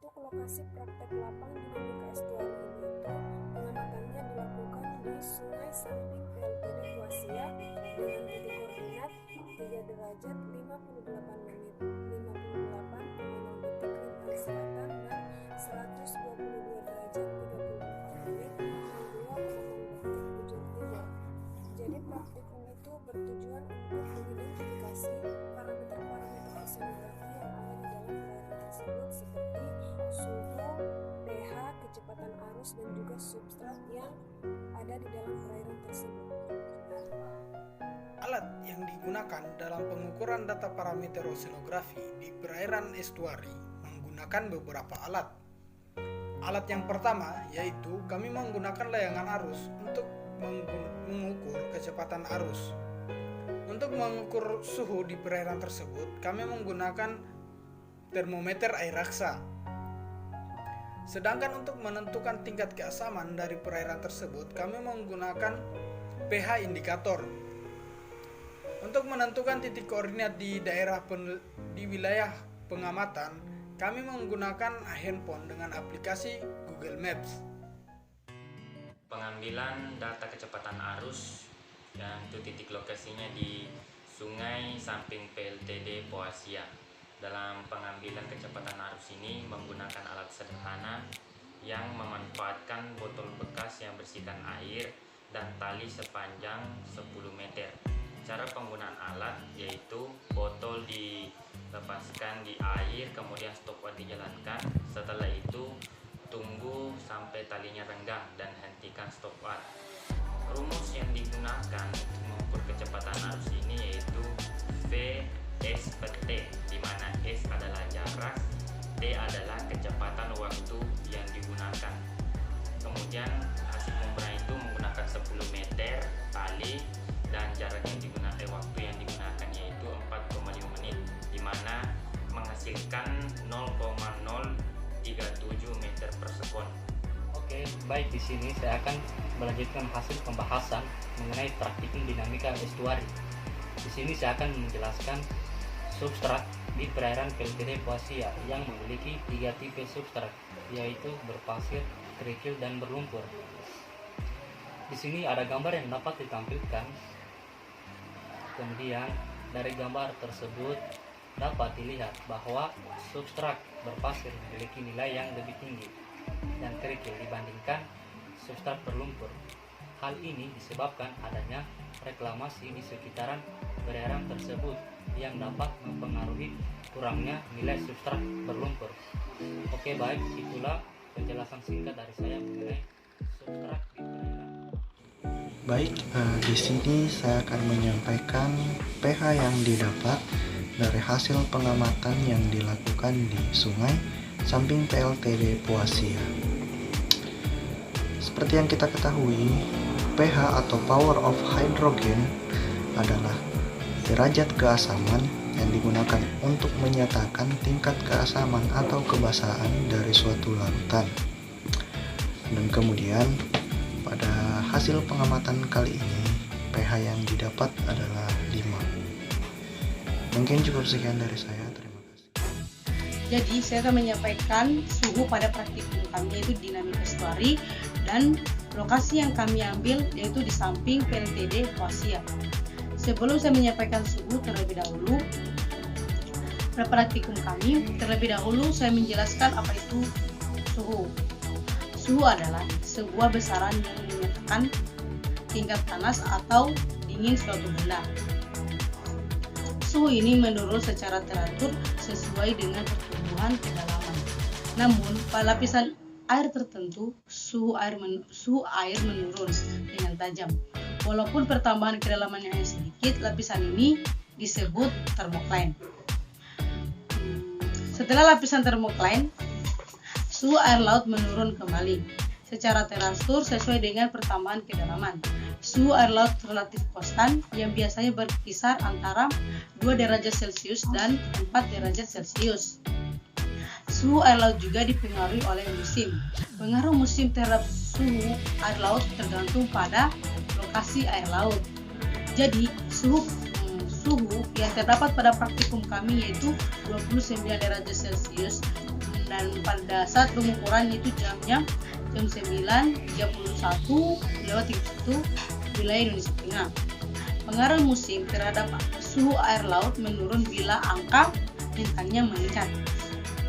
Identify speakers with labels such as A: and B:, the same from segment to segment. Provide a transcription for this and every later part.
A: Untuk lokasi praktek lapang dinamika estuari ini itu pengamatannya dilakukan di Sungai Samping PLTD Huasia dengan titik koordinat 3 derajat 58 menit 58,0 detik lintang selatan dan 122 derajat 34 menit 62,0 detik bujur timur. Jadi praktikum itu bertujuan untuk mengidentifikasi parameter-parameter oseanografi yang ada di dalam perairan tersebut seperti suhu, pH, kecepatan arus dan juga substrat yang ada di dalam perairan tersebut.
B: Alat yang digunakan dalam pengukuran data parameter oseanografi di perairan estuari menggunakan beberapa alat. Alat yang pertama yaitu kami menggunakan layangan arus untuk mengukur kecepatan arus. Untuk mengukur suhu di perairan tersebut, kami menggunakan termometer air raksa. Sedangkan untuk menentukan tingkat keasaman dari perairan tersebut, kami menggunakan pH indikator. Untuk menentukan titik koordinat di wilayah pengamatan, kami menggunakan handphone dengan aplikasi Google Maps.
C: Pengambilan data kecepatan arus dan itu titik lokasinya di Sungai Samping PLTD Huasia. Dalam pengambilan kecepatan arus ini menggunakan alat sederhana yang memanfaatkan botol bekas yang bersihkan air dan tali sepanjang 10 meter. Cara penggunaan alat yaitu botol dilepaskan di air, kemudian stopwatch dijalankan. Setelah itu tunggu sampai talinya renggang dan hentikan stopwatch. Rumus yang digunakan untuk mengukur kecepatan arus ini yaitu V S per T, di mana S adalah jarak, T adalah kecepatan waktu yang digunakan. Kemudian hasil pengukuran itu menggunakan 10 meter tali dan jarak yang digunakan waktu yang digunakan yaitu 4,5 menit, di mana menghasilkan 0,037 meter per sekon.
D: Oke, baik, di sini saya akan melanjutkan hasil pembahasan mengenai praktikum dinamika estuari. Di sini saya akan menjelaskan substrat di perairan PLTD Huasia yang memiliki 3 tipe substrat, yaitu berpasir, kerikil, dan berlumpur. Di sini ada gambar yang dapat ditampilkan. Kemudian dari gambar tersebut dapat dilihat bahwa substrat berpasir memiliki nilai yang lebih tinggi dan kerikil dibandingkan substrat berlumpur. Hal ini disebabkan adanya reklamasi di sekitaran perairan tersebut yang dapat mempengaruhi kurangnya nilai substrat berlumpur. Oke, baik, itulah penjelasan singkat dari saya mengenai substrat di perairan.
E: Baik, di sini saya akan menyampaikan pH yang didapat dari hasil pengamatan yang dilakukan di Sungai Samping PLTD Huasia. Seperti yang kita ketahui, pH atau power of hydrogen adalah derajat keasaman yang digunakan untuk menyatakan tingkat keasaman atau kebasahan dari suatu lautan. Dan kemudian pada hasil pengamatan kali ini, pH yang didapat adalah 5. Mungkin cukup sekian dari saya. Terima kasih.
F: Jadi saya akan menyampaikan suhu pada praktikum kami yaitu dinamika estuari dan lokasi yang kami ambil yaitu di samping PLTD Huasia. Sebelum saya menyampaikan suhu terlebih dahulu pada praktikum kami, terlebih dahulu saya menjelaskan apa itu suhu. Suhu adalah sebuah besaran yang menyatakan tingkat panas atau dingin suatu benda. Suhu ini menurun secara teratur sesuai dengan pertumbuhan kedalaman. Namun, pada lapisan air tertentu, suhu air menurun dengan tajam. Walaupun pertambahan kedalamannya hanya sedikit, lapisan ini disebut thermocline. Setelah lapisan thermocline, suhu air laut menurun kembali secara teratur sesuai dengan pertambahan kedalaman. Suhu air laut relatif konstan yang biasanya berkisar antara 2 derajat Celcius dan 4 derajat Celcius. Suhu air laut juga dipengaruhi oleh musim. Pengaruh musim terhadap suhu air laut tergantung pada lokasi air laut. Jadi, suhu yang terdapat pada praktikum kami yaitu 29 derajat Celcius dan pada saat pengukuran itu jamnya jam 9.31 lewat 31 wilayah Indonesia Tengah. Pengaruh musim terhadap suhu air laut menurun bila angka bintangnya meningkat.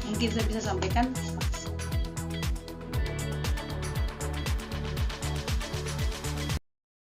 F: Mungkin saya bisa sampaikan